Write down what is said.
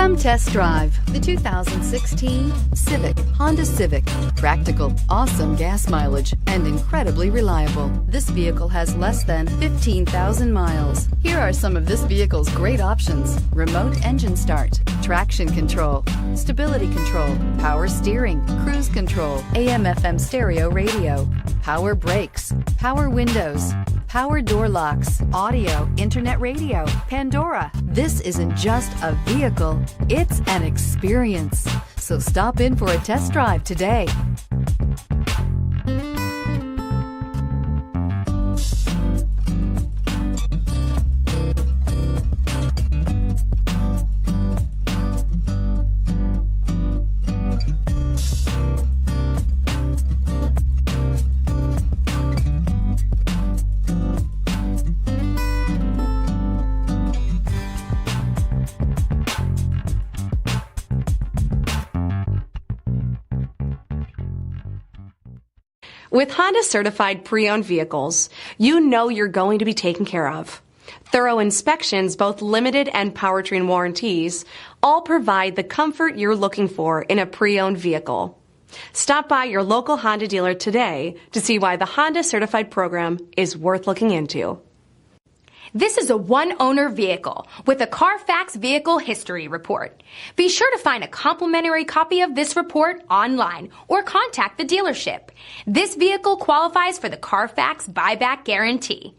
Come test drive the 2016 Civic, Honda Civic. Practical, awesome gas mileage, and incredibly reliable. This vehicle has less than 15,000 miles. Here are some of this vehicle's great options: remote engine start, traction control, stability control, power steering, cruise control, AM/FM stereo radio, power brakes, power windows, power door locks, audio, internet radio, Pandora. This isn't just a vehicle, it's an experience. So stop in for a test drive today. With Honda certified pre-owned vehicles, you know you're going to be taken care of. Thorough inspections, both limited and powertrain warranties, all provide the comfort you're looking for in a pre-owned vehicle. Stop by your local Honda dealer today to see why the Honda certified program is worth looking into. This is a one-owner vehicle with a CARFAX Vehicle History Report. Be sure to find a complimentary copy of this report online or contact the dealership. This vehicle qualifies for the CARFAX Buyback Guarantee.